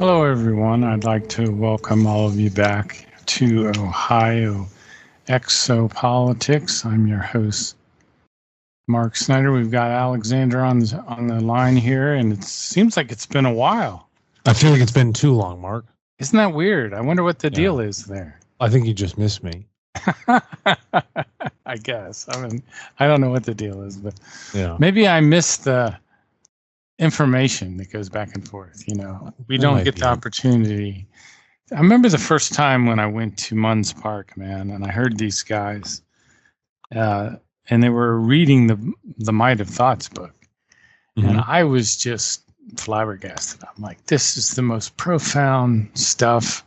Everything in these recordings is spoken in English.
Hello, everyone. I'd like to welcome all of you back to Ohio Exopolitics. I'm your host, Mark Snyder. We've got Alexander on the line here, and it seems like it's been a while. I feel like it's been too long, Mark. Isn't that weird? I wonder what the deal is there. I think you just missed me. I guess. I mean, I don't know what the deal is, but Yeah. maybe I missed the information that goes back and forth. You know, we don't get the opportunity. I remember the first time when I went to Munns Park, man, and I heard these guys, and they were reading the Might of Thoughts book, and I was just flabbergasted. I'm like, this is the most profound stuff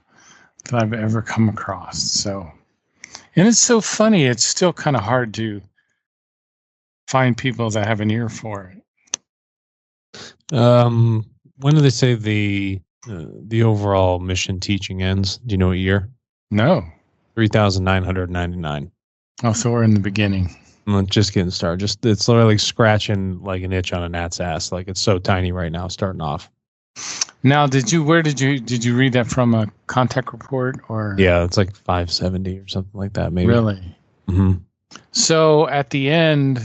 that I've ever come across. So, and it's so funny. It's still kind of hard to find people that have an ear for it. When do they say the overall mission teaching ends? Do you know what year? No. 3,999. Oh, so we're in the beginning. I'm just getting started. It's literally like scratching like an itch on a gnat's ass. Like it's so tiny right now, starting off. Now, did you read that from a contact report or? Yeah, it's like 570 or something like that, maybe. Really? Mm-hmm. So at the end,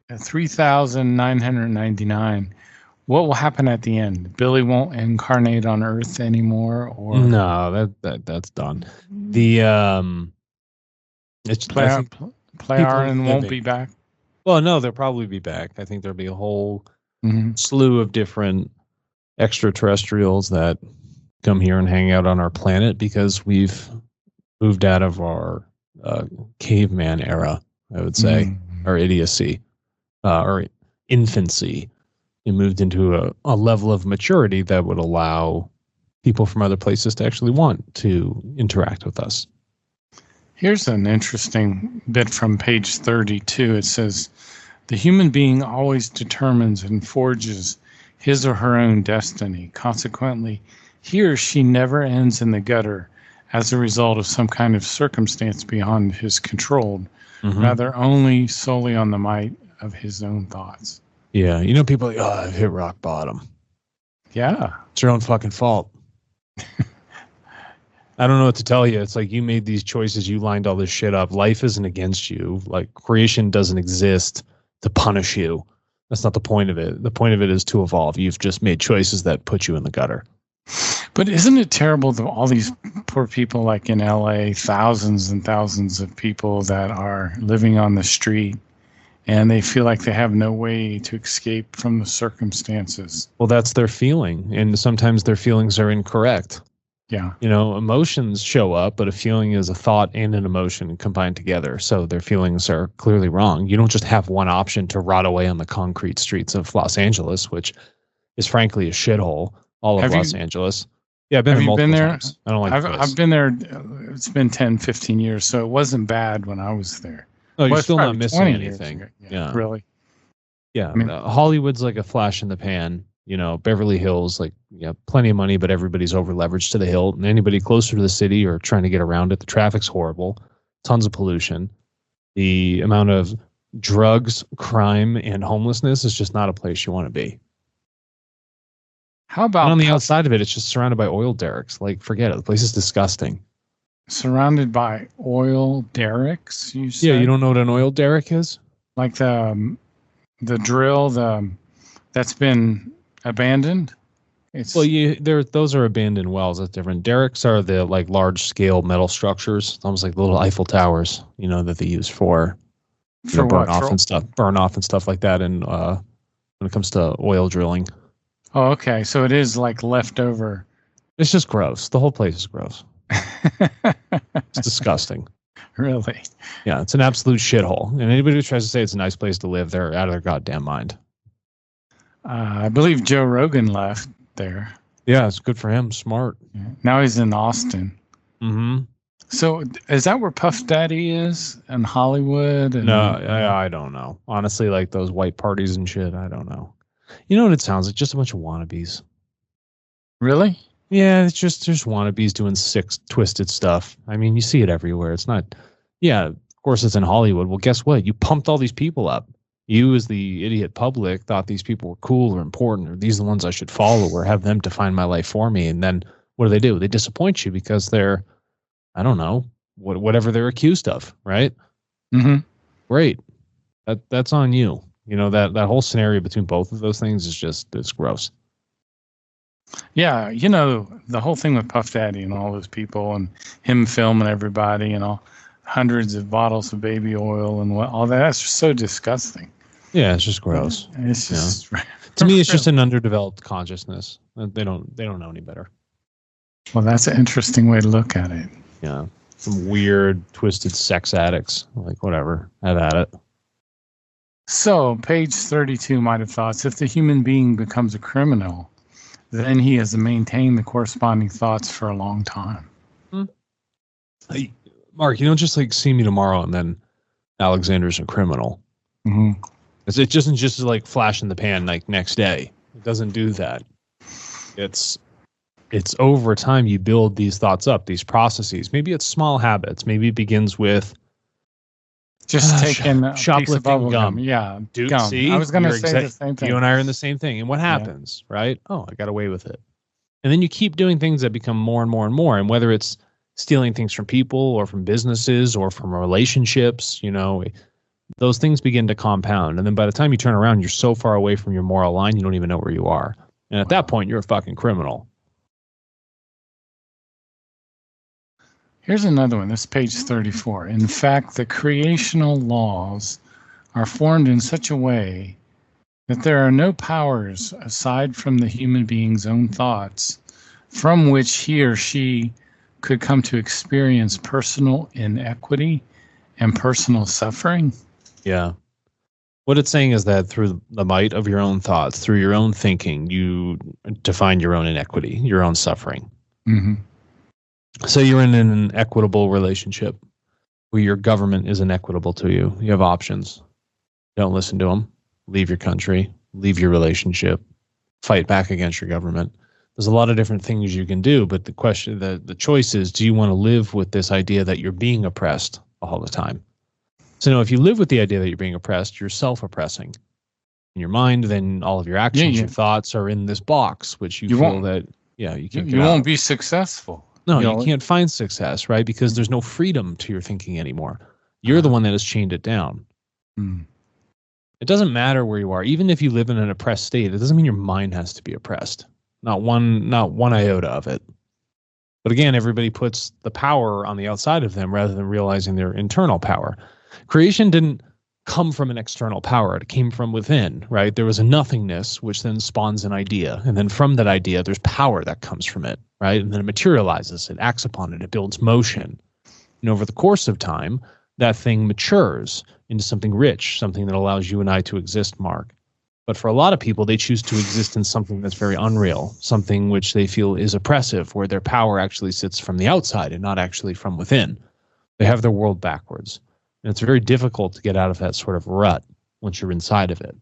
at 3,999. What will happen at the end? Billy won't incarnate on Earth anymore, or no? That's done. The Play-Arn won't be back. Well, no, they'll probably be back. I think there'll be a whole slew of different extraterrestrials that come here and hang out on our planet because we've moved out of our caveman era, I would say, or idiocy, or infancy. It moved into a level of maturity that would allow people from other places to actually want to interact with us. Here's an interesting bit from page 32. It says, the human being always determines and forges his or her own destiny. Consequently, he or she never ends in the gutter as a result of some kind of circumstance beyond his control, rather only solely on the might of his own thoughts. Yeah, you know, people are like, oh, I've hit rock bottom. Yeah. It's your own fucking fault. I don't know what to tell you. It's like you made these choices. You lined all this shit up. Life isn't against you. Like creation doesn't exist to punish you. That's not the point of it. The point of it is to evolve. You've just made choices that put you in the gutter. But isn't it terrible that all these poor people like in LA, thousands and thousands of people that are living on the street, and they feel like they have no way to escape from the circumstances. Well, that's their feeling. And sometimes their feelings are incorrect. Yeah. You know, emotions show up, but a feeling is a thought and an emotion combined together. So their feelings are clearly wrong. You don't just have one option to rot away on the concrete streets of Los Angeles, which is frankly a shithole. All of Los Angeles. Yeah, I've been there multiple times. I don't like I've been there. It's been 10, 15 years, so it wasn't bad when I was there. Oh, you're still not missing anything. Yeah. Really? Yeah. I mean, Hollywood's like a flash in the pan. You know, Beverly Hills, like, yeah, plenty of money, but everybody's over leveraged to the hilt. And anybody closer to the city or trying to get around it, the traffic's horrible. Tons of pollution. The amount of drugs, crime, and homelessness is just not a place you want to be. How about and on the outside of it, it's just surrounded by oil derricks. Like, forget it. The place is disgusting. Surrounded by oil derricks, you said? Yeah, you don't know what an oil derrick is? Like the drill that's been abandoned? Those are abandoned wells. That's different. Derricks are the like large scale metal structures, almost like the little Eiffel Towers, you know, that they use for burn off and stuff like that. And when it comes to oil drilling. Oh, okay. So it is like leftover. It's just gross. The whole place is gross. It's disgusting. Really? Yeah, it's an absolute shithole. And anybody who tries to say it's a nice place to live, they're out of their goddamn mind. I believe Joe Rogan left there. Yeah, it's good for him. Smart. Yeah. Now he's in Austin. Mm-hmm. So is that where Puff Daddy is in Hollywood? No, I don't know. Honestly, like those white parties and shit, I don't know. You know what it sounds like? Just a bunch of wannabes. Really? Yeah, it's just wannabes doing sick, twisted stuff. I mean, you see it everywhere. It's not. Yeah, of course it's in Hollywood. Well, guess what? You pumped all these people up. You, as the idiot public, thought these people were cool or important, or these are the ones I should follow, or have them define my life for me. And then what do? They disappoint you because they're, I don't know, whatever they're accused of, right? Mm-hmm. Great. That's on you. You know, that whole scenario between both of those things is it's gross. Yeah, you know, the whole thing with Puff Daddy and all those people and him filming everybody and all hundreds of bottles of baby oil and all that's just so disgusting. Yeah, it's just gross. It's just to me, it's just an underdeveloped consciousness. They don't know any better. Well, that's an interesting way to look at it. Yeah, some weird, twisted sex addicts. Like, whatever, have at it. So, page 32 might have thoughts. If the human being becomes a criminal, then he has to maintain the corresponding thoughts for a long time. Hey, Mark, you don't just like see me tomorrow and then Alexander's a criminal. Mm-hmm. It doesn't just like flash in the pan like next day. It doesn't do that. It's over time you build these thoughts up, these processes. Maybe it's small habits. Maybe it begins with just taking a shoplifting gum. Yeah, dude. Gum. See, I was going to say the same thing. You and I are in the same thing. And what happens, right? Oh, I got away with it. And then you keep doing things that become more and more and more. And whether it's stealing things from people or from businesses or from relationships, you know, those things begin to compound. And then by the time you turn around, you're so far away from your moral line, you don't even know where you are. And at that point, you're a fucking criminal. Here's another one. This is page 34. In fact, the creational laws are formed in such a way that there are no powers aside from the human being's own thoughts from which he or she could come to experience personal inequity and personal suffering. Yeah. What it's saying is that through the might of your own thoughts, through your own thinking, you define your own inequity, your own suffering. Mm-hmm. So you're in an equitable relationship where your government is inequitable to you. You have options. Don't listen to them. Leave your country. Leave your relationship. Fight back against your government. There's a lot of different things you can do, but the question, the choice is, do you want to live with this idea that you're being oppressed all the time? So, if you live with the idea that you're being oppressed, you're self-oppressing. In your mind, then all of your actions, your thoughts are in this box, which you feel that, you can't. You won't be successful. No, you can't find success, right? Because there's no freedom to your thinking anymore. You're the one that has chained it down. Mm. It doesn't matter where you are. Even if you live in an oppressed state, it doesn't mean your mind has to be oppressed. Not one iota of it. But again, everybody puts the power on the outside of them rather than realizing their internal power. Creation didn't come from an external power. It came from within, right? There was a nothingness, which then spawns an idea. And then from that idea, there's power that comes from it, right? And then it materializes, it acts upon it, it builds motion. And over the course of time, that thing matures into something rich, something that allows you and I to exist, Mark. But for a lot of people, they choose to exist in something that's very unreal, something which they feel is oppressive, where their power actually sits from the outside and not actually from within. They have their world backwards. And it's very difficult to get out of that sort of rut once you're inside of it.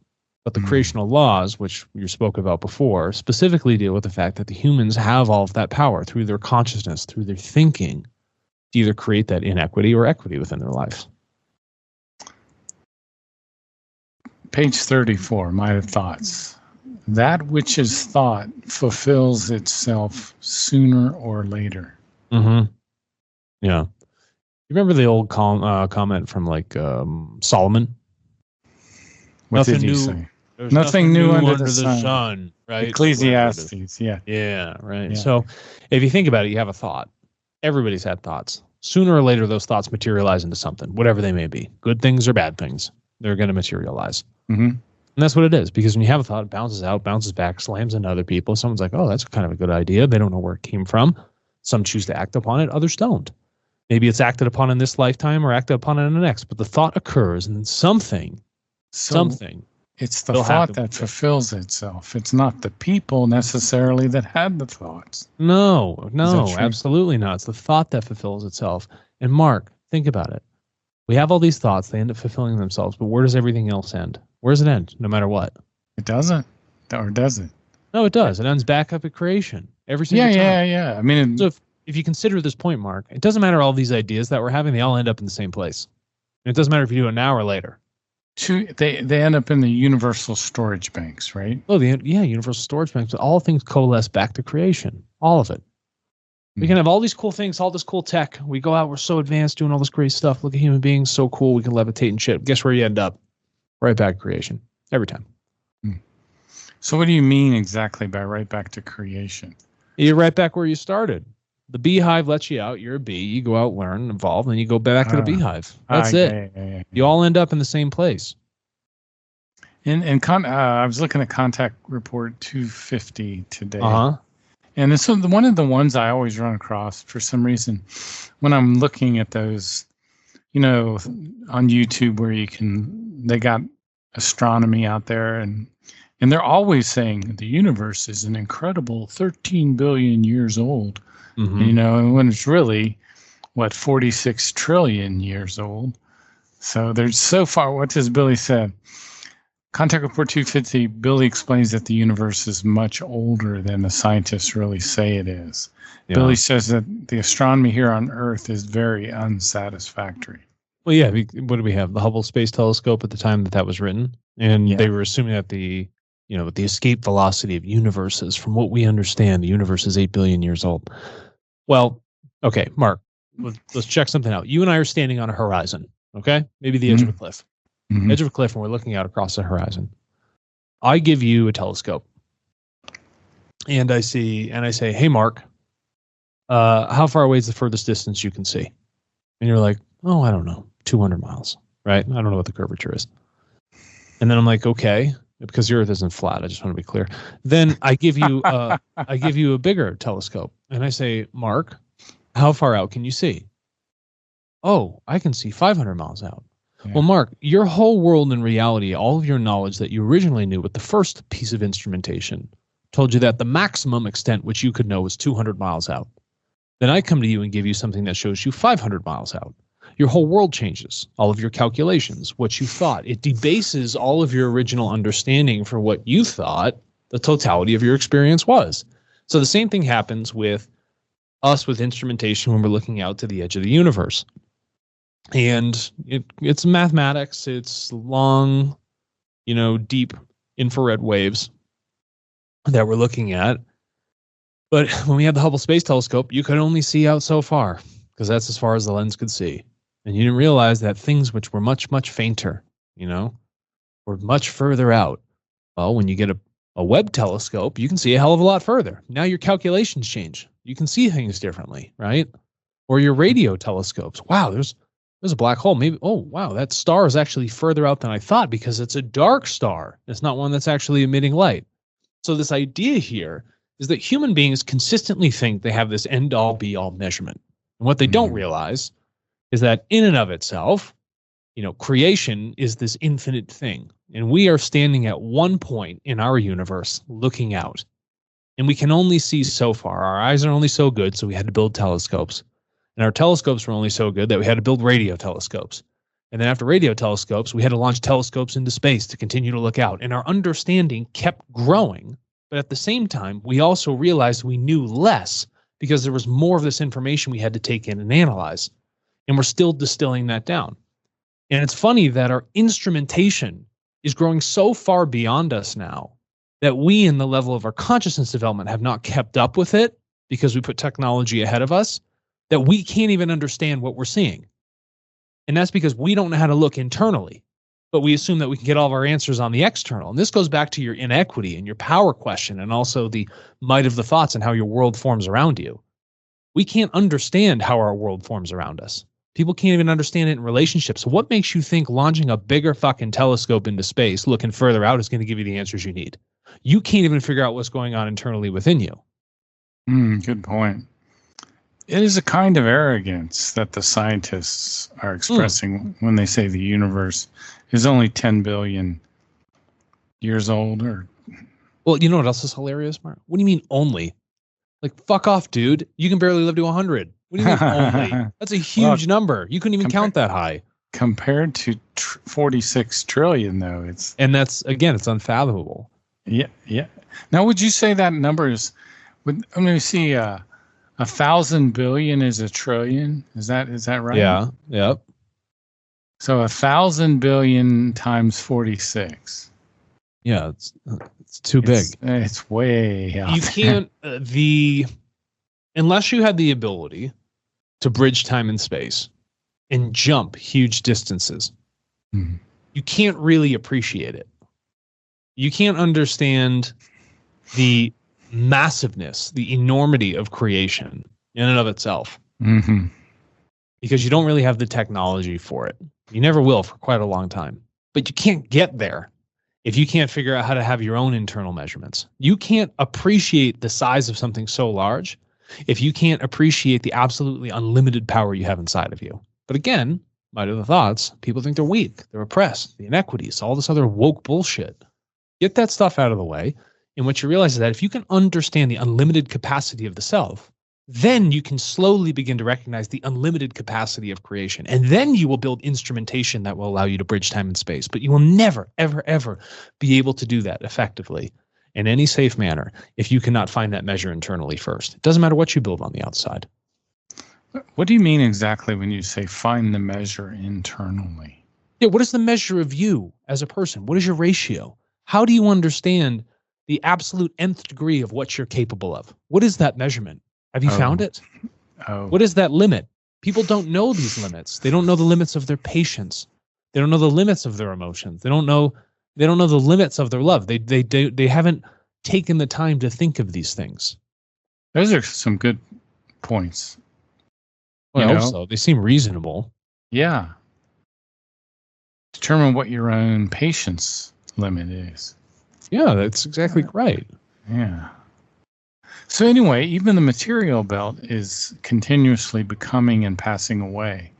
But the creational laws, which you spoke about before, specifically deal with the fact that the humans have all of that power through their consciousness, through their thinking, to either create that inequity or equity within their lives. Page 34, my thoughts. That which is thought fulfills itself sooner or later. Mm-hmm. Yeah. You remember the old comment from like Solomon? What did he say? There's nothing new under the sun, right? Ecclesiastes, yeah. Yeah, right. Yeah. So if you think about it, you have a thought. Everybody's had thoughts. Sooner or later, those thoughts materialize into something, whatever they may be. Good things or bad things. They're going to materialize. Mm-hmm. And that's what it is. Because when you have a thought, it bounces out, bounces back, slams into other people. Someone's like, oh, that's kind of a good idea. They don't know where it came from. Some choose to act upon it. Others don't. Maybe it's acted upon in this lifetime or acted upon in the next. But the thought occurs and then something. It's the thought that fulfills itself. It's not the people necessarily that had the thoughts. No, absolutely not. It's the thought that fulfills itself. And Mark, think about it. We have all these thoughts. They end up fulfilling themselves. But where does everything else end? Where does it end, no matter what? It doesn't. Or does it? No, it does. It ends back up at creation. Every single time. Yeah. I mean, so if you consider this point, Mark, it doesn't matter all these ideas that we're having. They all end up in the same place. And it doesn't matter if you do it now or later. They end up in the universal storage banks, right? Oh, universal storage banks. All things coalesce back to creation. All of it. We can have all these cool things, all this cool tech. We go out, we're so advanced, doing all this great stuff. Look at human beings, so cool. We can levitate and shit. Guess where you end up? Right back to creation. Every time. So what do you mean exactly by right back to creation? You're right back where you started. The beehive lets you out. You're a bee. You go out, learn, evolve, and then you go back to the beehive. That's it. Yeah. You all end up in the same place. I was looking at Contact Report 250 today. And it's one of the ones I always run across for some reason when I'm looking at those, on YouTube where they got astronomy out there and they're always saying the universe is an incredible 13 billion years old, and when it's really, 46 trillion years old. So there's so far, what does Billy say? Contact Report 250, Billy explains that the universe is much older than the scientists really say it is. Yeah. Billy says that the astronomy here on Earth is very unsatisfactory. Well, yeah. What do we have? The Hubble Space Telescope at the time that was written, and they were assuming that the escape velocity of universes, from what we understand, the universe is 8 billion years old. Well, okay, Mark, let's check something out. You and I are standing on a horizon, okay? Maybe the edge of a cliff. Edge of a cliff, and we're looking out across the horizon. I give you a telescope, and I say, "Hey, Mark, how far away is the furthest distance you can see?" And you're like, "Oh, I don't know, 200 miles, right? I don't know what the curvature is." And then I'm like, "Okay," because the Earth isn't flat. I just want to be clear. Then I give you, a bigger telescope, and I say, "Mark, how far out can you see?" "Oh, I can see 500 miles out." Yeah. Well, Mark, your whole world in reality, all of your knowledge that you originally knew with the first piece of instrumentation told you that the maximum extent which you could know was 200 miles out. Then I come to you and give you something that shows you 500 miles out. Your whole world changes, all of your calculations, what you thought. It debases all of your original understanding for what you thought the totality of your experience was. So the same thing happens with us with instrumentation when we're looking out to the edge of the universe. And it's mathematics. It's long, deep infrared waves that we're looking at. But when we had the Hubble Space Telescope, you could only see out so far because that's as far as the lens could see. And you didn't realize that things which were much, much fainter, were much further out. Well, when you get a Webb telescope, you can see a hell of a lot further. Now your calculations change. You can see things differently, right? Or your radio telescopes. Wow, there's a black hole. Maybe, oh, wow, that star is actually further out than I thought because it's a dark star. It's not one that's actually emitting light. So this idea here is that human beings consistently think they have this end-all, be-all measurement. And what they don't realize is that in and of itself, creation is this infinite thing. And we are standing at one point in our universe looking out. And we can only see so far. Our eyes are only so good, so we had to build telescopes. And our telescopes were only so good that we had to build radio telescopes. And then after radio telescopes, we had to launch telescopes into space to continue to look out. And our understanding kept growing. But at the same time, we also realized we knew less because there was more of this information we had to take in and analyze. And we're still distilling that down. And it's funny that our instrumentation is growing so far beyond us now that we, in the level of our consciousness development, have not kept up with it because we put technology ahead of us, that we can't even understand what we're seeing. And that's because we don't know how to look internally, but we assume that we can get all of our answers on the external. And this goes back to your inequity and your power question and also the might of the thoughts and how your world forms around you. We can't understand how our world forms around us. People can't even understand it in relationships. So what makes you think launching a bigger fucking telescope into space, looking further out, is going to give you the answers you need? You can't even figure out what's going on internally within you. Good point. It is a kind of arrogance that the scientists are expressing when they say the universe is only 10 billion years old. Well, you know what else is hilarious, Mark? What do you mean only? Like, fuck off, dude. You can barely live to 100. What do you mean only? That's a huge number. You couldn't even count that high. Compared to 46 trillion, though, and that's, again, it's unfathomable. Yeah. Now, would you say that number is? Let me see. 1,000 billion is a trillion. Is that right? Yeah. Yep. So 1,000 billion times 46. Yeah, it's too big. It's way out. You can't unless you had the ability to bridge time and space and jump huge distances. Mm-hmm. You can't really appreciate it. You can't understand the massiveness, the enormity of creation in and of itself. Mm-hmm. Because you don't really have the technology for it. You never will for quite a long time. But you can't get there if you can't figure out how to have your own internal measurements. You can't appreciate the size of something so large if you can't appreciate the absolutely unlimited power you have inside of you. But again, might have the thoughts, people think they're weak, they're oppressed, the inequities, all this other woke bullshit. Get that stuff out of the way. And what you realize is that if you can understand the unlimited capacity of the self, then you can slowly begin to recognize the unlimited capacity of creation. And then you will build instrumentation that will allow you to bridge time and space. But you will never, ever, ever be able to do that effectively in any safe manner if you cannot find that measure internally first. It doesn't matter what you build on the outside. What do you mean exactly when you say find the measure internally? Yeah, what is the measure of you as a person? What is your ratio? How do you understand the absolute nth degree of what you're capable of? What is that measurement? Have you found it? What is that limit? People don't know these limits. They don't know the limits of their patience. They don't know the limits of their emotions. They don't know the limits of their love. They haven't taken the time to think of these things. Those are some good points. Well, I hope so. They seem reasonable. Yeah. Determine what your own patience limit is. Yeah, that's exactly right. Yeah. So anyway, even the material belt is continuously becoming and passing away.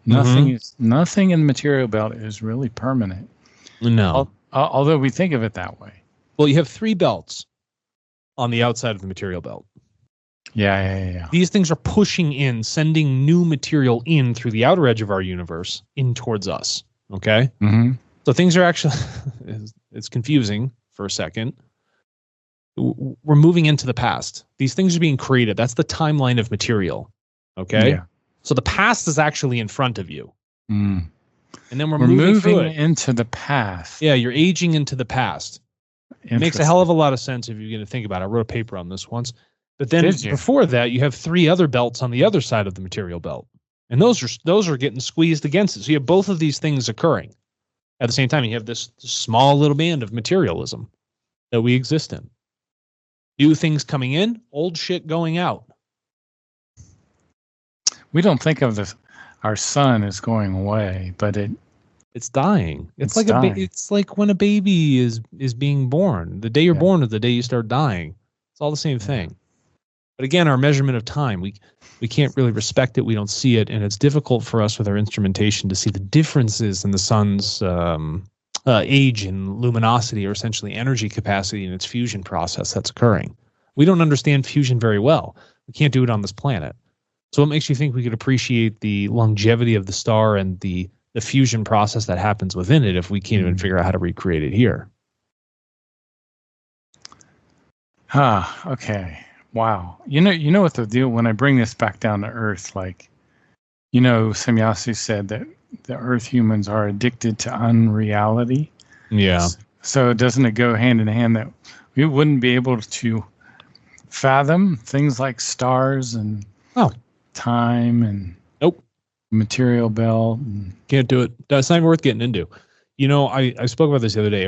Nothing in the material belt is really permanent. No. Although we think of it that way. Well, you have 3 belts on the outside of the material belt. Yeah. These things are pushing in, sending new material in through the outer edge of our universe in towards us. Okay? Mm-hmm. So things are actually, it's confusing for a second. We're moving into the past. These things are being created. That's the timeline of material. Okay? Yeah. So the past is actually in front of you. Mm. And then we're moving into the past. Yeah, you're aging into the past. It makes a hell of a lot of sense if you're going to think about it. I wrote a paper on this once. But then before that, you have 3 other belts on the other side of the material belt. And those are getting squeezed against it. So you have both of these things occurring. At the same time, you have this small little band of materialism that we exist in. New things coming in, old shit going out. We don't think of our sun as going away, but it's dying. It's like dying. It's like when a baby is being born. The day you're born is the day you start dying. It's all the same thing. But again, our measurement of time, we can't really respect it. We don't see it, and it's difficult for us with our instrumentation to see the differences in the sun's age and luminosity, or essentially energy capacity in its fusion process that's occurring. We don't understand fusion very well. We can't do it on this planet. So what makes you think we could appreciate the longevity of the star and the fusion process that happens within it if we can't even figure out how to recreate it here? Okay. Wow. You know what the deal, when I bring this back down to Earth, like, Semyasu said that the Earth humans are addicted to unreality. Yeah. So doesn't it go hand in hand that we wouldn't be able to fathom things like stars and time and material belt? Can't do it. That's not even worth getting into. I spoke about this the other day.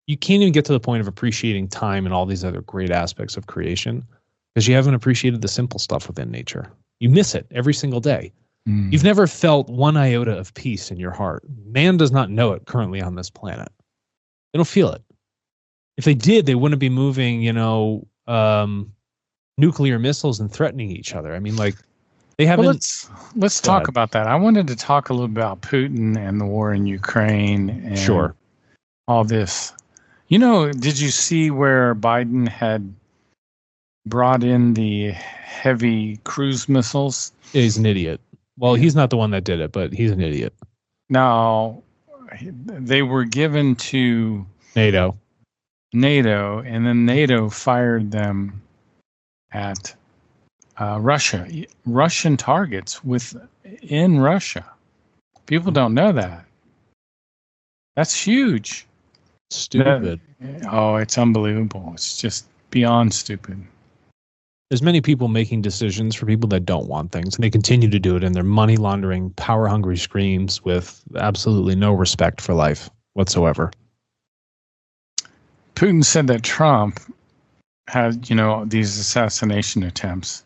You can't even get to the point of appreciating time and all these other great aspects of creation because you haven't appreciated the simple stuff within nature. You miss it every single day. You've never felt one iota of peace in your heart. Man does not know it currently on this planet. They don't feel it. If they did, they wouldn't be moving, nuclear missiles and threatening each other. I mean, like, they haven't. Well, let's talk about that. I wanted to talk a little about Putin and the war in Ukraine and all this. Did you see where Biden had brought in the heavy cruise missiles? Yeah, he's an idiot. Well, he's not the one that did it, but he's an idiot. No, they were given to NATO, and then NATO fired them at Russian targets in Russia. People don't know that. That's huge. Stupid. It's unbelievable. It's just beyond stupid. There's many people making decisions for people that don't want things, and they continue to do it, and they're money laundering, power hungry screams with absolutely no respect for life whatsoever. Putin said that Trump had, these assassination attempts,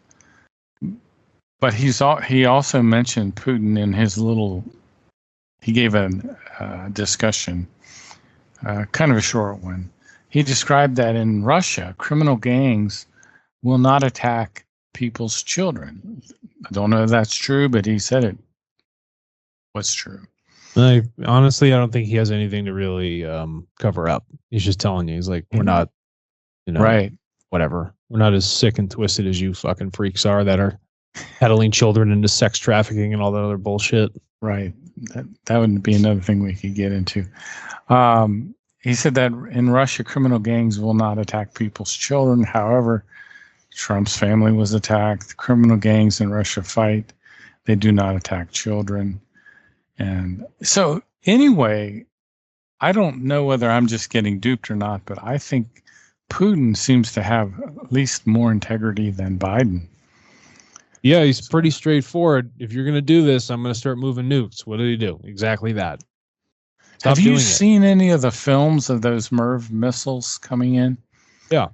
but he also mentioned Putin in his he gave a discussion, kind of a short one. He described that in Russia, criminal gangs will not attack people's children. I don't know if that's true, but he said it was true. Honestly, I don't think he has anything to really cover up. He's just telling you. He's like, we're not, right. Whatever. We're not as sick and twisted as you fucking freaks are that are peddling children into sex trafficking and all that other bullshit. Right. That would be another thing we could get into. He said that in Russia, criminal gangs will not attack people's children. However, Trump's family was attacked. Criminal gangs in Russia fight. They do not attack children. And so anyway, I don't know whether I'm just getting duped or not, but I think Putin seems to have at least more integrity than Biden. Yeah, he's pretty straightforward. If you're going to do this, I'm going to start moving nukes. What did he do? Exactly that. Have you seen any of the films of those MIRV missiles coming in? Yeah.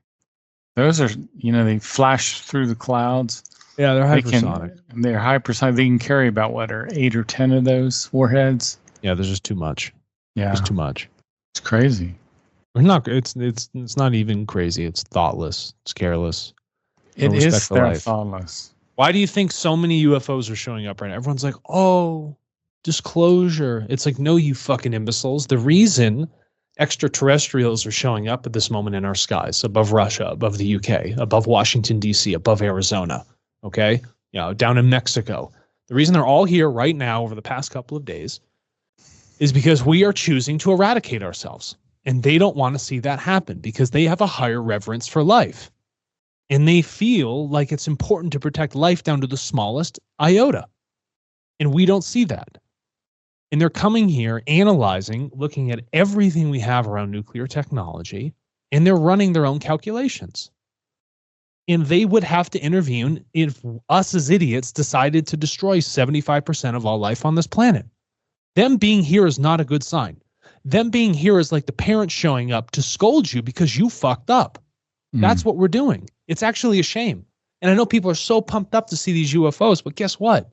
Those are, they flash through the clouds. Yeah, they're hypersonic. They're hypersonic. They can carry about 8 or 10 of those warheads. Yeah, there's just too much. Yeah, there's too much. It's crazy. It's not even crazy. It's thoughtless. It's careless. It is thoughtless. Why do you think so many UFOs are showing up right now? Everyone's like, oh, disclosure. It's like, no, you fucking imbeciles. The reason extraterrestrials are showing up at this moment in our skies, above Russia, above the UK, above Washington, D.C., above Arizona, okay? Down in Mexico. The reason they're all here right now over the past couple of days is because we are choosing to eradicate ourselves. And they don't want to see that happen because they have a higher reverence for life. And they feel like it's important to protect life down to the smallest iota. And we don't see that. And they're coming here, analyzing, looking at everything we have around nuclear technology, and they're running their own calculations. And they would have to intervene if us as idiots decided to destroy 75% of all life on this planet. Them being here is not a good sign. Them being here is like the parents showing up to scold you because you fucked up. That's what we're doing. It's actually a shame. And I know people are so pumped up to see these UFOs, but guess what?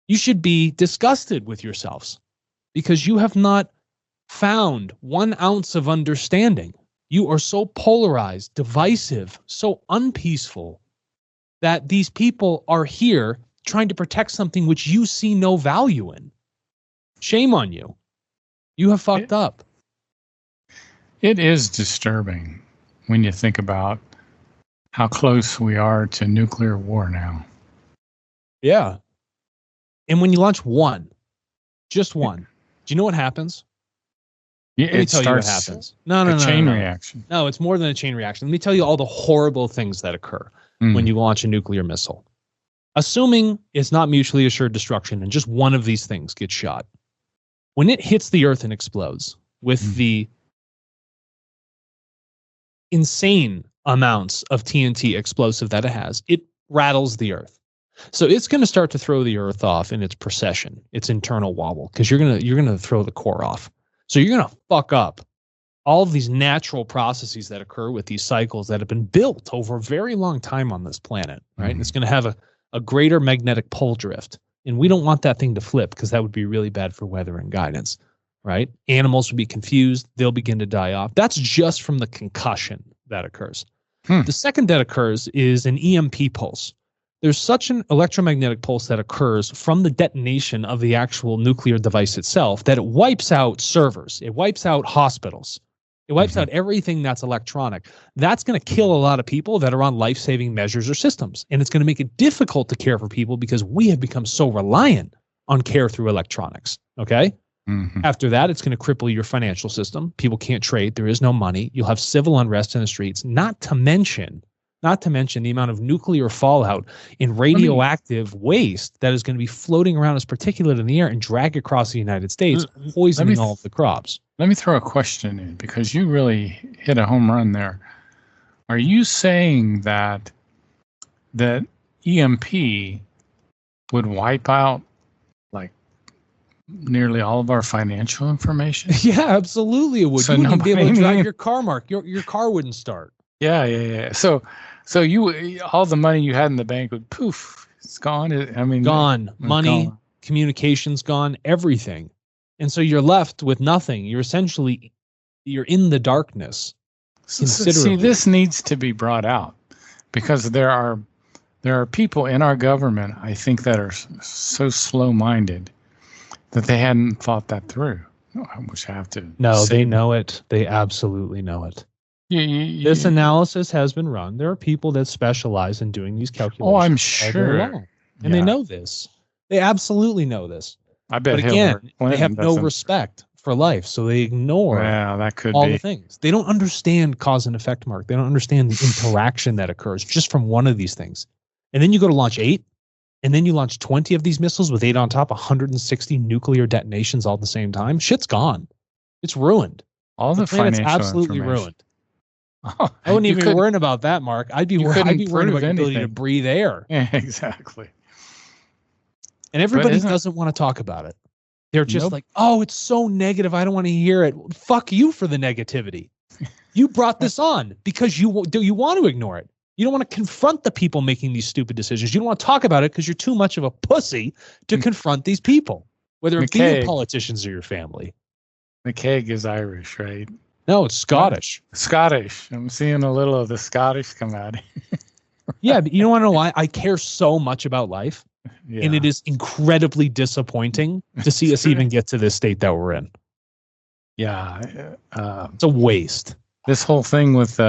You should be disgusted with yourselves because you have not found 1 ounce of understanding. You are so polarized, divisive, so unpeaceful that these people are here trying to protect something which you see no value in. Shame on you. You have fucked up. It is disturbing when you think about how close we are to nuclear war now. Yeah. And when you launch just one, do you know what happens? Yeah, Let me tell you what happens. No. Chain reaction. No, it's more than a chain reaction. Let me tell you all the horrible things that occur when you launch a nuclear missile. Assuming it's not mutually assured destruction and just one of these things gets shot. When it hits the earth and explodes with the insane amounts of TNT explosive that it has, it rattles the earth. So it's going to start to throw the earth off in its precession, its internal wobble, because you're going to throw the core off. So you're going to fuck up all of these natural processes that occur with these cycles that have been built over a very long time on this planet, right? And it's going to have a greater magnetic pole drift. And we don't want that thing to flip because that would be really bad for weather and guidance, right? Animals will be confused. They'll begin to die off. That's just from the concussion that occurs. The second that occurs is an EMP pulse. There's such an electromagnetic pulse that occurs from the detonation of the actual nuclear device itself that it wipes out servers. It wipes out hospitals. It wipes out everything that's electronic. That's going to kill a lot of people that are on life-saving measures or systems. And it's going to make it difficult to care for people because we have become so reliant on care through electronics. Okay? After that, it's going to cripple your financial system. People can't trade. There is no money. You'll have civil unrest in the streets, not to mention not to mention the amount of nuclear fallout and radioactive waste that is going to be floating around as particulate in the air and drag across the United States, poisoning all of the crops. Let me throw a question in, because you really hit a home run there. Are you saying that EMP would wipe out like nearly all of our financial information? Yeah, absolutely it would. So you wouldn't be able to drive your car, Mark. Your car wouldn't start. Yeah. So you, all the money you had in the bank would poof, it's gone. I mean, gone. Money, gone. Communications gone, everything. And so you're left with nothing. You're in the darkness. See, this needs to be brought out, because there are people in our government, I think, that are so slow-minded that they hadn't thought that through. Which I have to. No, they know it. They absolutely know it. This analysis has been run. There are people that specialize in doing these calculations. Oh, I'm sure. And they know this. They absolutely know this. I bet. But again, they have no respect for life, so they ignore the things. They don't understand cause and effect, Mark. They don't understand the interaction that occurs just from one of these things. And then you go to launch 8, and then you launch 20 of these missiles with 8 on top, 160 nuclear detonations all at the same time. Shit's gone. It's ruined. All the planet's absolutely ruined. Oh, I wouldn't even be worrying about that, Mark. I'd be worried about the ability to breathe air. Yeah, exactly. And everybody doesn't want to talk about it. They're just like, oh, it's so negative. I don't want to hear it. Fuck you for the negativity. You brought this on because you want to ignore it. You don't want to confront the people making these stupid decisions. You don't want to talk about it because you're too much of a pussy to confront these people, whether it be your politicians or your family. McCaig is Irish, right? No, it's Scottish. Scottish. I'm seeing a little of the Scottish come out. Yeah, but you don't want to know why? I care so much about life. Yeah. And it is incredibly disappointing to see us even get to this state that we're in. Yeah. It's a waste. This whole thing with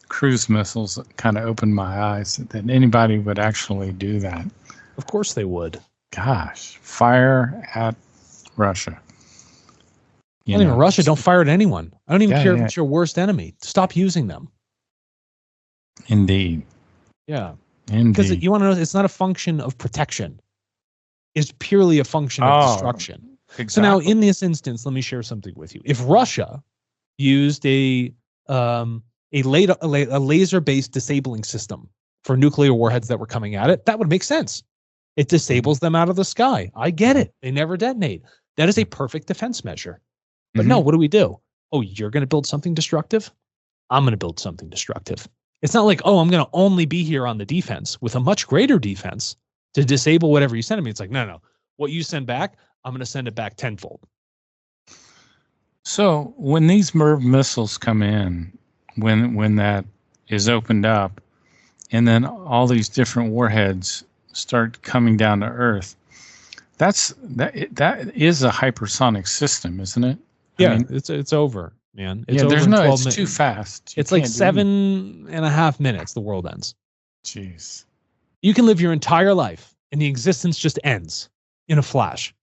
cruise missiles kind of opened my eyes that anybody would actually do that. Of course they would. Gosh, fire at Russia. Not even Russia. Don't fire at anyone. I don't even care if it's your worst enemy. Stop using them. Indeed. Yeah. Because you want to know, it's not a function of protection. It's purely a function of destruction. Exactly. So now, in this instance, let me share something with you. If Russia used a laser-based disabling system for nuclear warheads that were coming at it, that would make sense. It disables them out of the sky. I get it. They never detonate. That is a perfect defense measure. But no, what do? Oh, you're going to build something destructive? I'm going to build something destructive. It's not like, oh, I'm going to only be here on the defense with a much greater defense to disable whatever you send me. It's like, no. What you send back, I'm going to send it back tenfold. So when these MIRV missiles come in, when that is opened up, and then all these different warheads start coming down to Earth, that is a hypersonic system, isn't it? Yeah, I mean, it's over, man. It's over there's in 12 it's minutes. Too fast. It's like 7.5 minutes. The world ends. Jeez. You can live your entire life, and the existence just ends in a flash.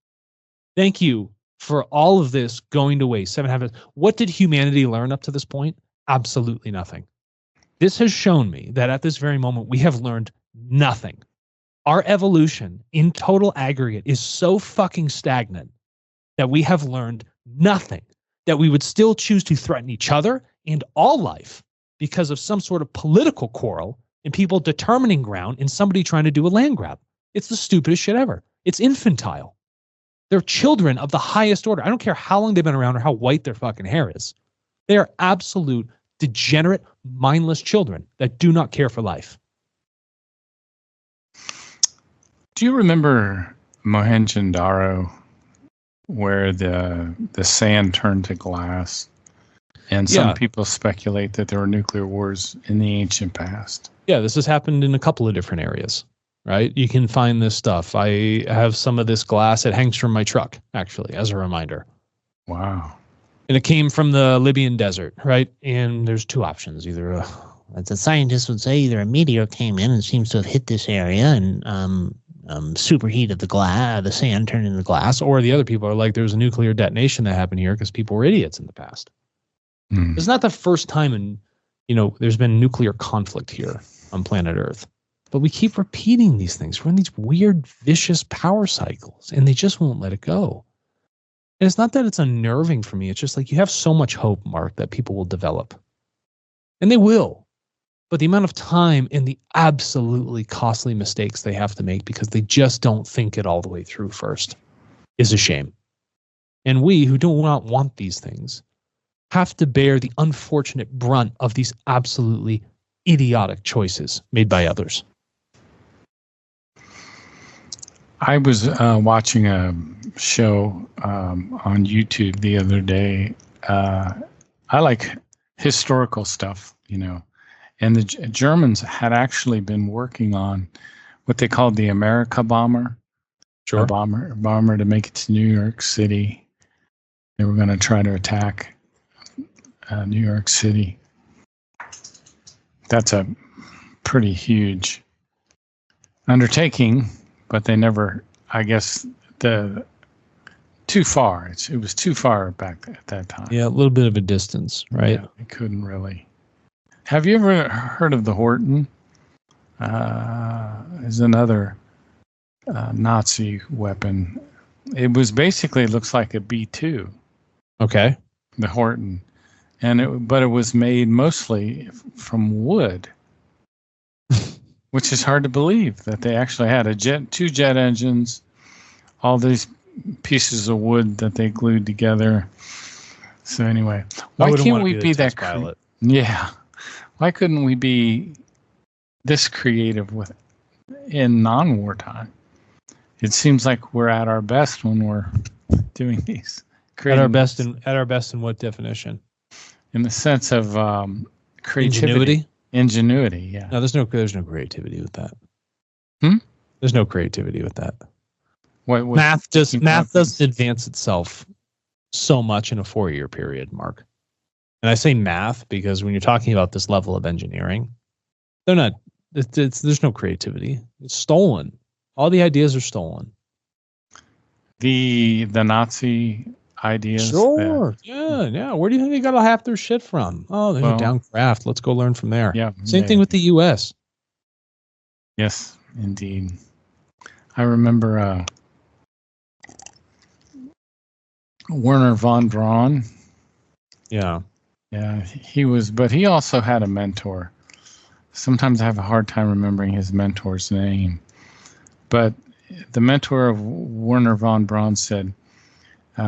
Thank you for all of this going to waste. 7.5 minutes. What did humanity learn up to this point? Absolutely nothing. This has shown me that at this very moment, we have learned nothing. Our evolution in total aggregate is so fucking stagnant that we have learned nothing, that we would still choose to threaten each other and all life because of some sort of political quarrel and people determining ground and somebody trying to do a land grab. It's the stupidest shit ever. It's infantile. They're children of the highest order. I don't care how long they've been around or how white their fucking hair is. They are absolute degenerate, mindless children that do not care for life. Do you remember Mohenjo-Daro, where the sand turned to glass? And some people speculate that there were nuclear wars in the ancient past. Yeah, this has happened in a couple of different areas, right? You can find this stuff. I have some of this glass. It hangs from my truck, actually, as a reminder. Wow. And it came from the Libyan desert, right? And there's two options. Either the scientists would say either a meteor came in and seems to have hit this area and superheated the sand turned into glass. or the other people are like, there's a nuclear detonation that happened here because people were idiots in the past. It's not the first time in there's been nuclear conflict here on planet Earth. But we keep repeating these things. We're in these weird, vicious power cycles, and they just won't let it go. And it's not that it's unnerving for me. It's just like you have so much hope, Mark, that people will develop. And they will. But the amount of time and the absolutely costly mistakes they have to make because they just don't think it all the way through first is a shame. And we who do not want these things have to bear the unfortunate brunt of these absolutely idiotic choices made by others. I was watching a show on YouTube the other day. I like historical stuff, and the Germans had actually been working on what they called the America bomber. Sure. A bomber to make it to New York City. They were going to try to attack New York City. That's a pretty huge undertaking, but they never, I guess, too far. It was too far back at that time. Yeah, a little bit of a distance, right? Yeah, they couldn't really. Have you ever heard of the Horton? Is another Nazi weapon. It was basically, it looks like a B-2. Okay. The Horton. But it was made mostly from wood, which is hard to believe that they actually had two jet engines, all these pieces of wood that they glued together. So anyway, why can't we be that pilot? Yeah. Why couldn't we be this creative in non-wartime? It seems like we're at our best when we're doing these. At our best in what definition? In the sense of creativity. Ingenuity, yeah. No, there's no creativity with that. There's no creativity with that. Math doesn't advance itself so much in a 4-year period, Mark. And I say math because when you're talking about this level of engineering, there's no creativity. It's stolen. All the ideas are stolen. The Nazi ideas. Sure. Yeah. Where do you think they got half their shit from? Oh, there's a down craft. Let's go learn from there. Yeah. Same thing with the U.S. Yes, indeed. I remember Werner von Braun. Yeah. Yeah, but he also had a mentor. Sometimes I have a hard time remembering his mentor's name. But the mentor of Werner von Braun said,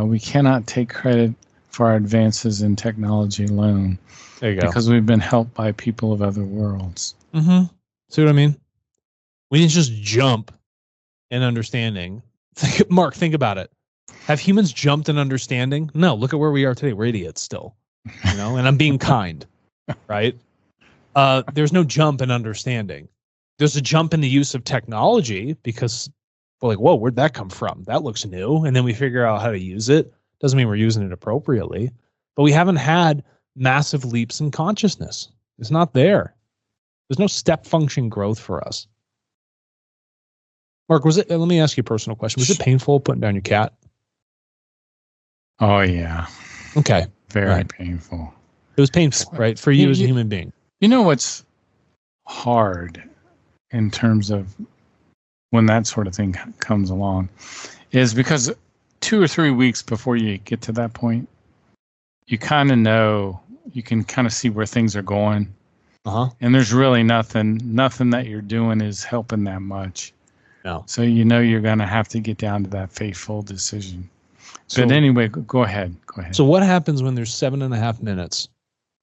we cannot take credit for our advances in technology alone. There you go. Because we've been helped by people of other worlds. Mm-hmm. See what I mean? We didn't just jump in understanding. Mark, think about it. Have humans jumped in understanding? No, look at where we are today. We're idiots still. And I'm being kind, right? There's no jump in understanding. There's a jump in the use of technology because we're like, whoa, where'd that come from? That looks new. And then we figure out how to use it. Doesn't mean we're using it appropriately, but we haven't had massive leaps in consciousness. It's not there. There's no step function growth for us. Mark, let me ask you a personal question. Was it painful putting down your cat? Oh, yeah. Okay. Very painful. It was painful, right? For you as a human being. You know what's hard in terms of when that sort of thing comes along is because 2 or 3 weeks before you get to that point, you kind of know, you can kind of see where things are going. And there's really nothing that you're doing is helping that much. No. So you're going to have to get down to that fateful decision. But anyway, go ahead. So what happens when there's 7.5 minutes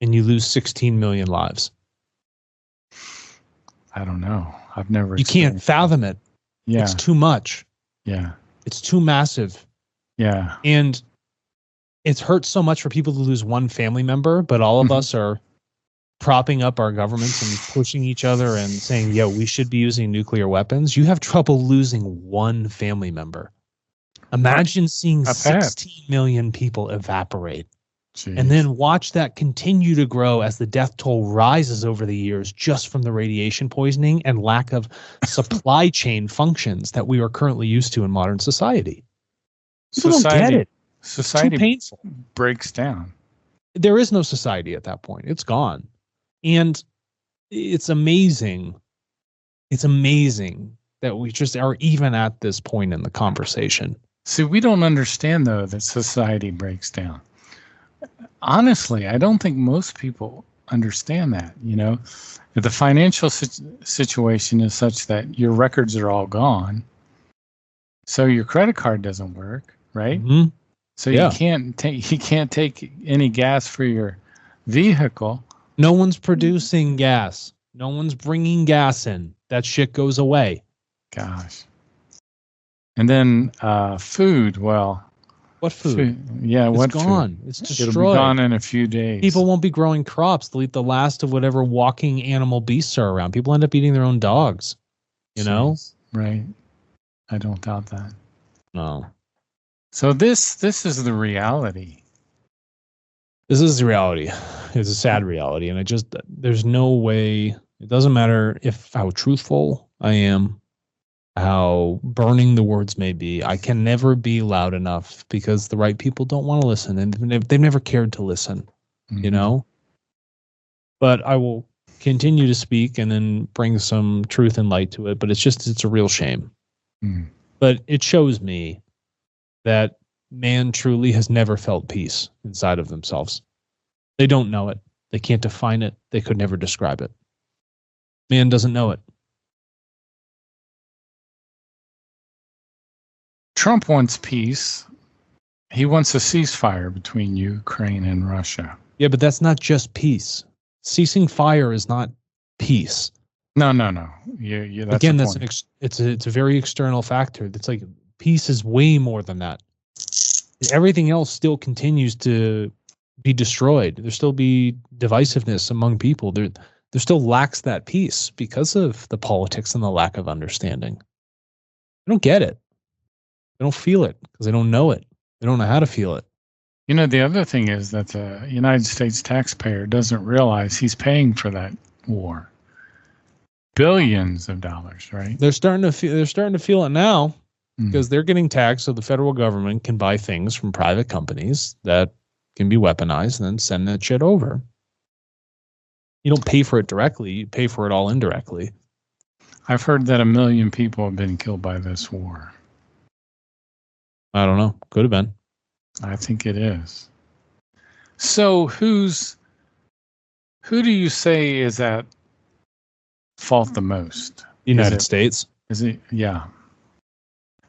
and you lose 16 million lives? I don't know. I've never. You can't fathom it. Yeah. It's too much. Yeah. It's too massive. Yeah. And it hurts so much for people to lose one family member, but all of us are propping up our governments and pushing each other and saying, yo, we should be using nuclear weapons. You have trouble losing one family member. Imagine seeing 16 million people evaporate. Jeez. And then watch that continue to grow as the death toll rises over the years just from the radiation poisoning and lack of supply chain functions that we are currently used to in modern society. People don't get it. Society too painful. Breaks down. There is no society at that point. It's gone. And it's amazing. It's amazing that we just are even at this point in the conversation. See, we don't understand, though, that society breaks down. Honestly, I don't think most people understand that. If the financial situation is such that your records are all gone, so your credit card doesn't work, right? Mm-hmm. So you can't take any gas for your vehicle. No one's producing gas. No one's bringing gas in. That shit goes away. Gosh. And then food. Well, what food? Yeah, it's what gone. Food? It's destroyed. It'll be gone in a few days. People won't be growing crops. They'll eat the last of whatever walking animal beasts are around. People end up eating their own dogs. Right. I don't doubt that. No. So this is the reality. This is the reality. It's a sad reality, and there's no way. It doesn't matter how truthful I am, how burning the words may be. I can never be loud enough because the right people don't want to listen, and they've never cared to listen. Mm-hmm. But I will continue to speak and then bring some truth and light to it. But it's a real shame. Mm. But it shows me that man truly has never felt peace inside of themselves. They don't know it. They can't define it. They could never describe it. Man doesn't know it. Trump wants peace. He wants a ceasefire between Ukraine and Russia. Yeah, but that's not just peace. Ceasing fire is not peace. No. Yeah, that's again, it's a very external factor. It's like peace is way more than that. Everything else still continues to be destroyed. There still be divisiveness among people. There still lacks that peace because of the politics and the lack of understanding. They don't get it. They don't feel it because they don't know it. They don't know how to feel it. The other thing is that the United States taxpayer doesn't realize he's paying for that war. Billions of dollars, right? They're starting to feel it now because they're getting taxed, so the federal government can buy things from private companies that can be weaponized and then send that shit over. You don't pay for it directly. You pay for it all indirectly. I've heard that 1 million people have been killed by this war. I don't know. Could have been. I think it is. So who do you say is at fault the most? United States. Is it? Yeah.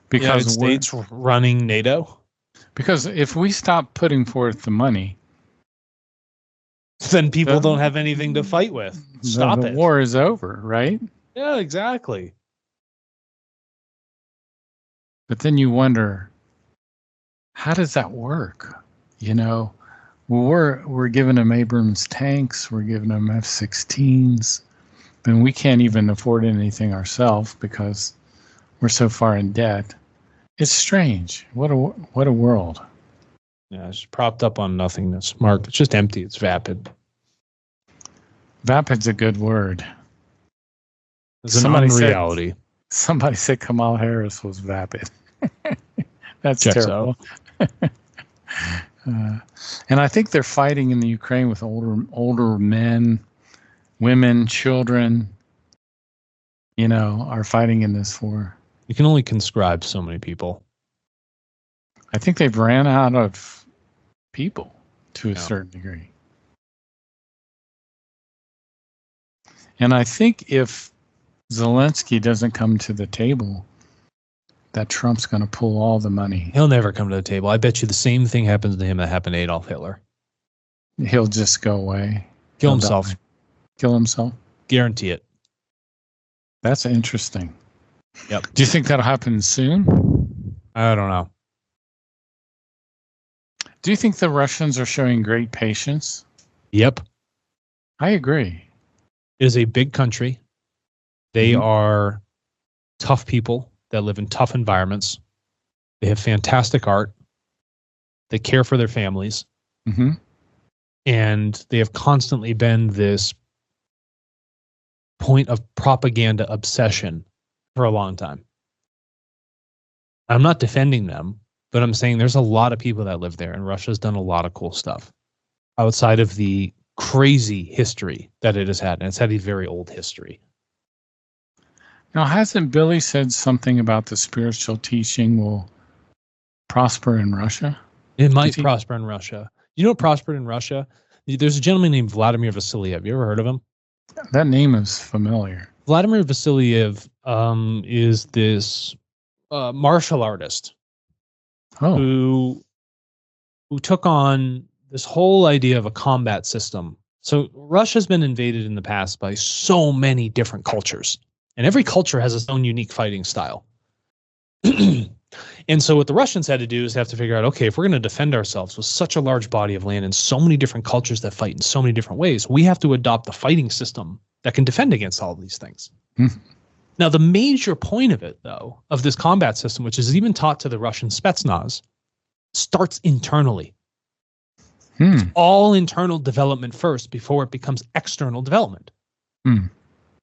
Because United States running NATO? Because if we stop putting forth the money, then people don't have anything to fight with. Stop it. The war is over, right? Yeah, exactly. But then you wonder, how does that work? We're giving them Abrams tanks, we're giving them F-16s, then we can't even afford anything ourselves because we're so far in debt. It's strange. What a world. Yeah, it's propped up on nothingness. Mark, it's just empty. It's vapid. Vapid's a good word. It's an unreality. Somebody said Kamala Harris was vapid. That's Checks terrible. And I think they're fighting in the Ukraine with older men, women, children, are fighting in this war. You can only conscribe so many people. I think they've ran out of people to a certain degree. And I think if Zelensky doesn't come to the table, that Trump's going to pull all the money. He'll never come to the table. I bet you the same thing happens to him that happened to Adolf Hitler. He'll just go away. Kill himself. Die. Kill himself? Guarantee it. That's interesting. Yep. Do you think that'll happen soon? I don't know. Do you think the Russians are showing great patience? Yep. I agree. It is a big country. They are tough people that live in tough environments. They have fantastic art. They care for their families. Mm-hmm. And they have constantly been this point of propaganda obsession for a long time. I'm not defending them, but I'm saying there's a lot of people that live there, and Russia's done a lot of cool stuff outside of the crazy history that it has had, and it's had a very old history. Now, hasn't Billy said something about the spiritual teaching will prosper in Russia? It might prosper in Russia. You know what prospered in Russia? There's a gentleman named Vladimir Vasiliev. You ever heard of him? That name is familiar. Vladimir Vasiliev is this martial artist who took on this whole idea of a combat system. So Russia's been invaded in the past by so many different cultures, and every culture has its own unique fighting style. And so what the Russians had to do is have to figure out, okay, if we're going to defend ourselves with such a large body of land and so many different cultures that fight in so many different ways, we have to adopt the fighting system that can defend against all of these things. Now, the major point of it, though, of this combat system, which is even taught to the Russian Spetsnaz, starts internally. It's all internal development first before it becomes external development.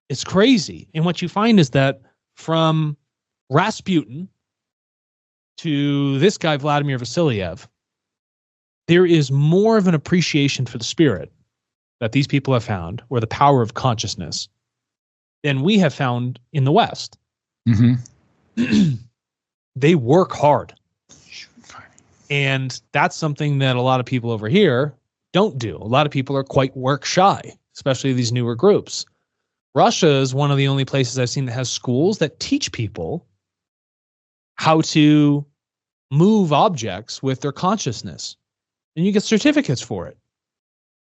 It's crazy. And what you find is that from Rasputin to this guy, Vladimir Vasiliev, there is more of an appreciation for the spirit that these people have found, or the power of consciousness, than we have found in the West. They work hard. And that's something that a lot of people over here don't do. A lot of people are quite work shy, especially these newer groups. Russia is one of the only places I've seen that has schools that teach people how to move objects with their consciousness. And you get certificates for it.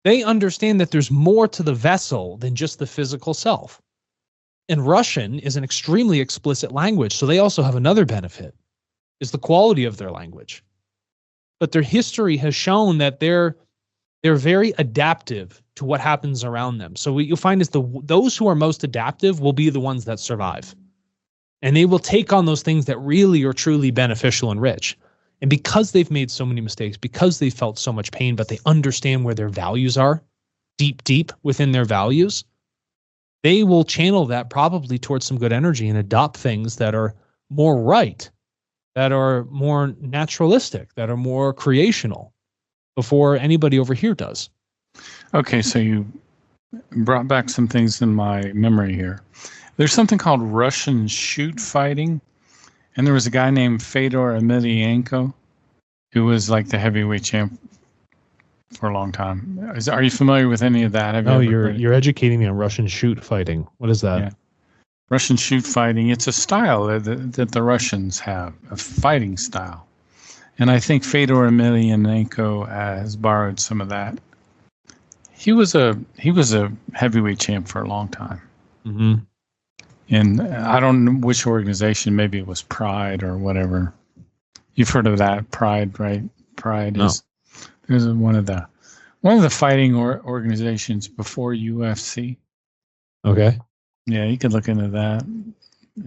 They understand that there's more to the vessel than just the physical self. And Russian is an extremely explicit language, so they also have another benefit, is the quality of their language. But their history has shown that they're very adaptive to what happens around them. So what you'll find is those who are most adaptive will be the ones that survive. And they will take on those things that really are truly beneficial and rich. And because they've made so many mistakes, because they felt so much pain, but they understand where their values are, deep within their values, they will channel that probably towards some good energy and adopt things that are more right, that are more naturalistic, that are more creational before anybody over here does. Okay, so you brought back some things in my memory here. There's something called Russian shoot fighting, and there was a guy named Fedor Emelianenko who was like the heavyweight champ for a long time. Are you familiar with any of that? You're educating me on Russian shoot fighting. What is that? Yeah. Russian shoot fighting, it's a style that the Russians have, a fighting style. And I think Fedor Emelianenko has borrowed some of that. He was a heavyweight champ for a long time. And I don't know which organization, maybe it was Pride or whatever. You've heard of that, Pride, right? Pride is one of the fighting organizations before UFC. Okay. Yeah, you could look into that.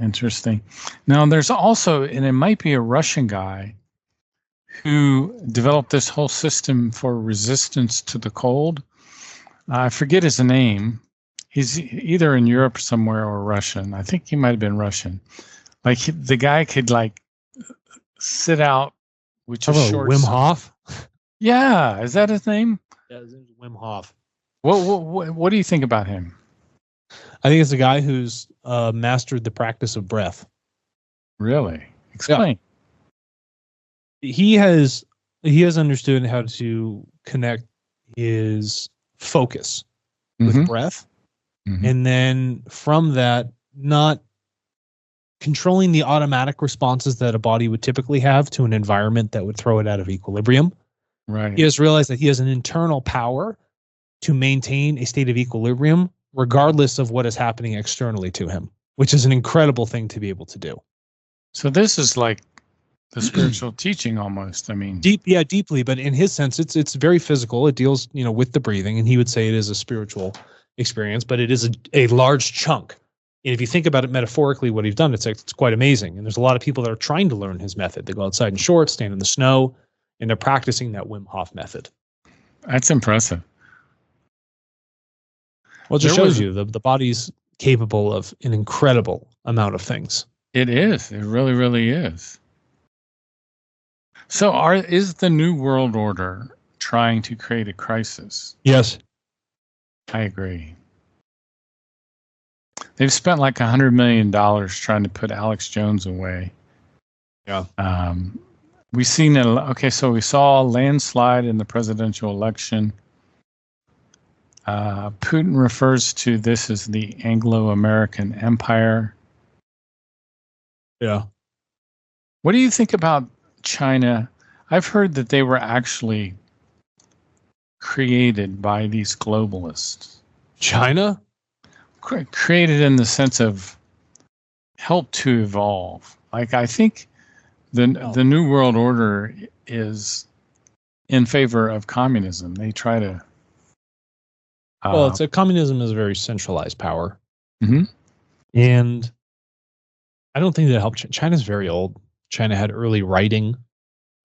Interesting. Now, there's also, and it might be a Russian guy who developed this whole system for resistance to the cold. I forget his name. He's either in Europe somewhere or Russian. I think he might have been Russian. Like the guy could like sit out with just shorts. Wim Hof? Yeah, is that his name? Yeah, his name's Wim Hof. What do you think about him? I think it's a guy who's mastered the practice of breath. Really? Explain. Yeah. He has understood how to connect his focus with breath. And then from that, not controlling the automatic responses that a body would typically have to an environment that would throw it out of equilibrium. Right. He has realized that he has an internal power to maintain a state of equilibrium regardless of what is happening externally to him, which is an incredible thing to be able to do. So this is like the spiritual teaching almost. I mean, deeply, but in his sense, it's very physical. It deals, with the breathing, and he would say it is a spiritual experience, but it is a large chunk. And if you think about it metaphorically, what he's done, it's quite amazing. And there's a lot of people that are trying to learn his method. They go outside in shorts, stand in the snow, and they're practicing that Wim Hof method. That's impressive. Well, it just shows you the body's capable of an incredible amount of things. It is. It really, really is. So is the New World Order trying to create a crisis? Yes. I agree. They've spent like $100 million trying to put Alex Jones away. Yeah. We've seen it. Okay, so we saw a landslide in the presidential election. Putin refers to this as the Anglo-American Empire. Yeah. What do you think about China? I've heard that they were actually created by these globalists. China? Created in the sense of helped to evolve. Like, I think the New World Order is in favor of communism. They try to... well, communism is a very centralized power. Mm-hmm. And I don't think that helped. China's very old. China had early writing,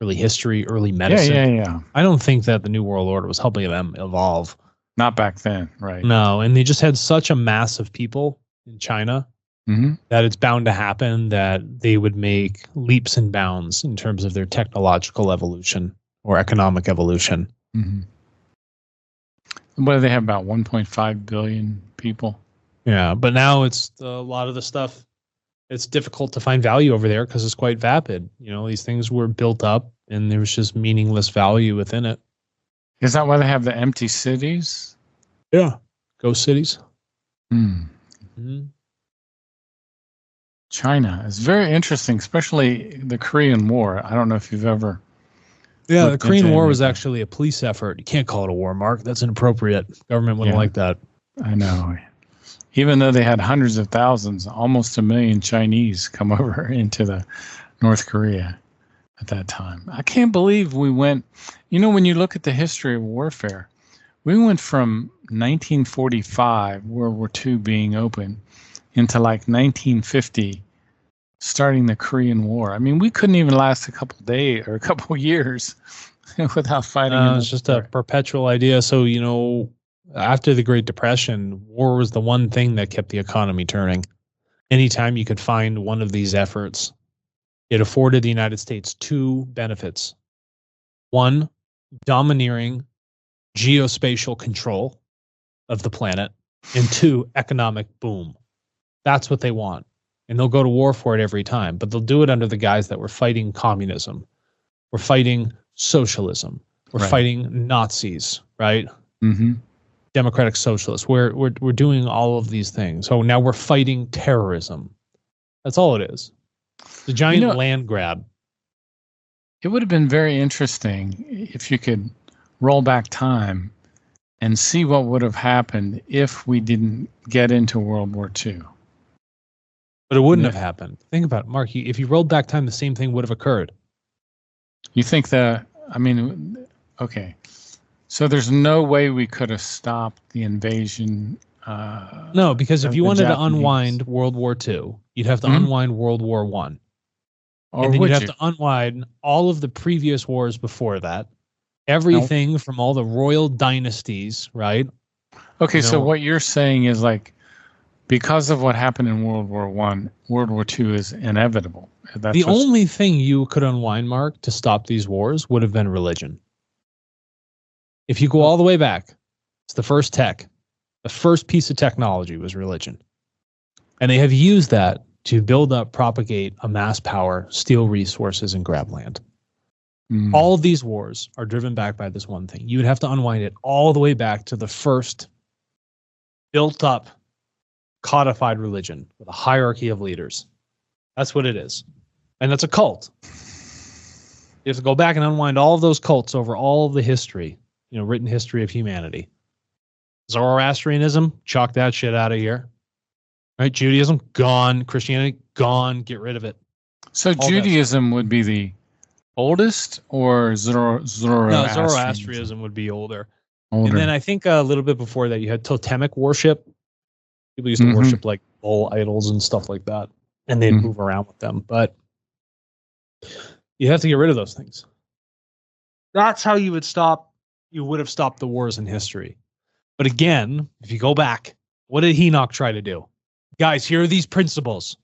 early history, early medicine. Yeah. I don't think that the New World Order was helping them evolve. Not back then, right? No, and they just had such a mass of people in China that it's bound to happen that they would make leaps and bounds in terms of their technological evolution or economic evolution. Mm-hmm. What do they have, about 1.5 billion people? Yeah, but now it's a lot of the stuff. It's difficult to find value over there because it's quite vapid. You know, these things were built up and there was just meaningless value within it. Is that why they have the empty cities? Yeah. Ghost cities. Mm-hmm. China is very interesting, especially the Korean War. I don't know if you've ever... Yeah, the Korean War was actually a police effort. You can't call it a war, Mark. That's inappropriate. Government wouldn't like that. I know. Even though they had hundreds of thousands, almost 1 million Chinese come over into the North Korea at that time. I can't believe we went... You know, when you look at the history of warfare, we went from 1945, World War II being open, into like 1950, starting the Korean War. I mean, we couldn't even last a couple days or a couple years without fighting. It's just a perpetual idea. So, you know, after the Great Depression, war was the one thing that kept the economy turning. Anytime you could find one of these efforts, it afforded the United States two benefits. One, domineering geospatial control of the planet, and two, economic boom. That's what they want. And they'll go to war for it every time, but they'll do it under the guise that we're fighting communism. We're fighting socialism. We're fighting Nazis, right? Mm-hmm. Democratic socialists. We're doing all of these things. So now we're fighting terrorism. That's all it is. It's a giant land grab. It would have been very interesting if you could roll back time and see what would have happened if we didn't get into World War II. But it wouldn't have happened. Think about it, Mark. If you rolled back time, the same thing would have occurred. You think that, I mean, okay. So there's no way we could have stopped the invasion. No, because if you wanted to unwind World War II, you'd have to unwind World War I. And then you'd have to unwind all of the previous wars before that. Everything from all the royal dynasties, right? Okay, so what you're saying is like, because of what happened in World War I, World War II is inevitable. The only thing you could unwind, Mark, to stop these wars would have been religion. If you go all the way back, it's the first tech. The first piece of technology was religion. And they have used that to build up, propagate, amass power, steal resources, and grab land. All of these wars are driven back by this one thing. You would have to unwind it all the way back to the first built up, codified religion with a hierarchy of leaders. That's what it is. And that's a cult. You have to go back and unwind all of those cults over all of the history, you know, written history of humanity. Zoroastrianism, chalk that shit out of here. Right? Judaism, gone. Christianity, gone. Get rid of it. So all Judaism would be the oldest, or Zoroastrianism? No, Zoroastrianism would be older. And then I think a little bit before that, you had totemic worship. People used to worship like bull idols and stuff like that, and they'd move around with them. But you have to get rid of those things. That's how you would stop. You would have stopped the wars in history. But again, if you go back, what did Enoch try to do? Guys, here are these principles.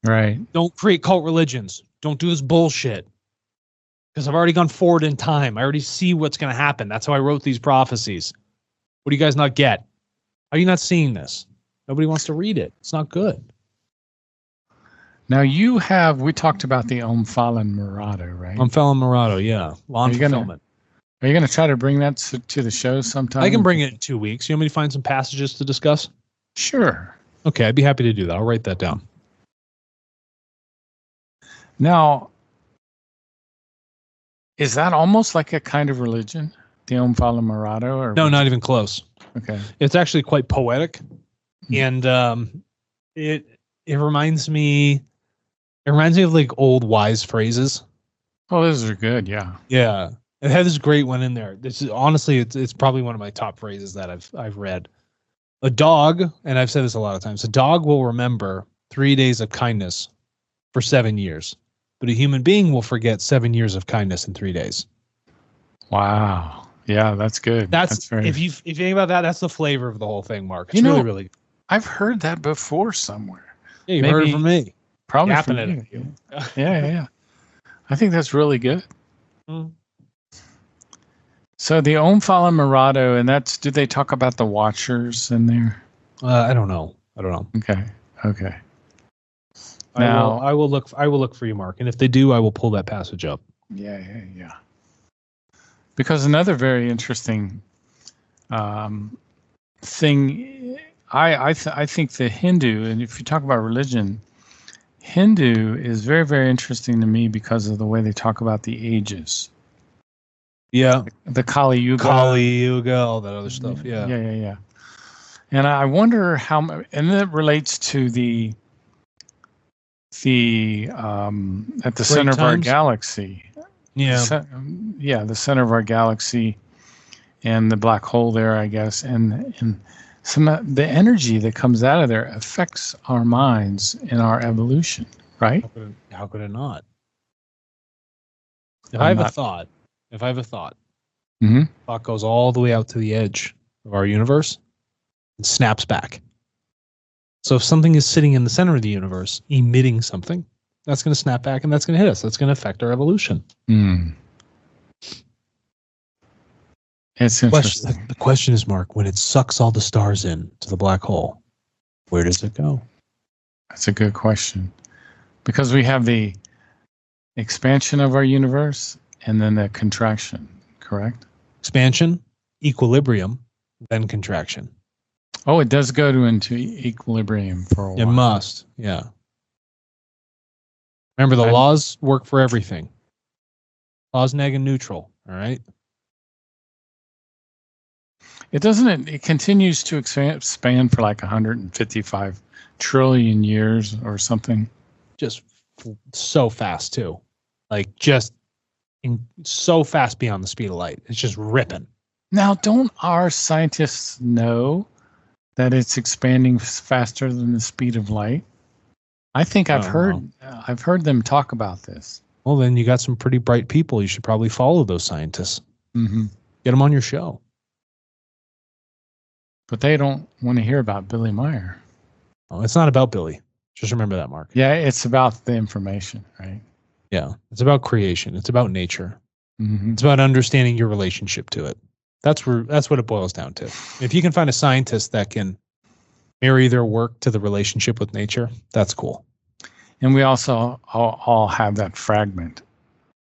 Right. Don't create cult religions. Don't do this bullshit. Because I've already gone forward in time. I already see what's going to happen. That's how I wrote these prophecies. What do you guys not get? Are you not seeing this? Nobody wants to read it. It's not good. Now we talked about the Omphalen Murado, right? Omphalen Murado, yeah. Lawn fulfillment. Are you going to try to bring that to the show sometime? I can bring it in 2 weeks. You want me to find some passages to discuss? Sure. Okay, I'd be happy to do that. I'll write that down. Now, is that almost like a kind of religion, the Omphalen Murado? Or no, not even close. Okay. It's actually quite poetic, and it reminds me of like old wise phrases. Oh, those are good. Yeah. Yeah. It has this great one in there. This is honestly, it's probably one of my top phrases that I've read. A dog, and I've said this a lot of times, a dog will remember 3 days of kindness for 7 years, but a human being will forget 7 years of kindness in 3 days. Wow. Yeah, that's good. That's very... if you think about that, that's the flavor of the whole thing, Mark. It's really good. I've heard that before somewhere. Yeah, you heard it from me. Probably from you. Yeah. I think that's really good. Mm. So the Omphalen Murado, and do they talk about the Watchers in there? I don't know. Okay. Now I will look for you, Mark, and if they do, I will pull that passage up. Yeah. Because another very interesting thing, I think the Hindu, and if you talk about religion, Hindu is very, very interesting to me because of the way they talk about the ages. Yeah. The Kali Yuga, all that other stuff. Yeah. And I wonder how, and that relates to the at the center of our galaxy. Yeah. The center of our galaxy and the black hole there, I guess. And the energy that comes out of there affects our minds and our evolution, right? How could it not? If I have a thought, thought goes all the way out to the edge of our universe and snaps back. So if something is sitting in the center of the universe, emitting something, that's going to snap back and that's going to hit us. That's going to affect our evolution. It's interesting. The question is, Mark, when it sucks all the stars in to the black hole, where does it go? That's a good question. Because we have the expansion of our universe and then the contraction, correct? Expansion, equilibrium, then contraction. Oh, it does go into equilibrium for a while. It must, yeah. Remember, the laws work for everything. Laws, neg, and neutral, all right? It continues to expand for like 155 trillion years or something. Just so fast, too. Like, just so fast beyond the speed of light. It's just ripping. Now, don't our scientists know that it's expanding faster than the speed of light? I think I've heard them talk about this. Well, then you got some pretty bright people. You should probably follow those scientists. Mm-hmm. Get them on your show. But they don't want to hear about Billy Meyer. Oh, it's not about Billy. Just remember that, Mark. Yeah, it's about the information, right? Yeah, it's about creation. It's about nature. Mm-hmm. It's about understanding your relationship to it. That's what it boils down to. If you can find a scientist that can marry their work to the relationship with nature, that's cool. And we also all have that fragment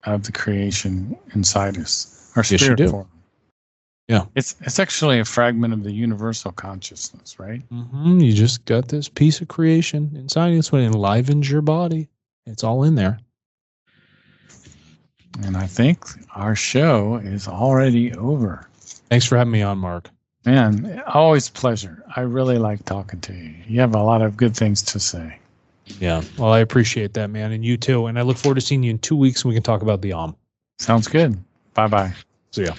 of the creation inside us, our spirit form. Yeah, it's actually a fragment of the universal consciousness, right? Mm-hmm. You just got this piece of creation inside. It's what enlivens your body. It's all in there. And I think our show is already over. Thanks for having me on, Mark. Man, always a pleasure. I really like talking to you. You have a lot of good things to say. Yeah, well, I appreciate that, man, and you too. And I look forward to seeing you in 2 weeks, and we can talk about the Sounds good. Bye-bye. See ya.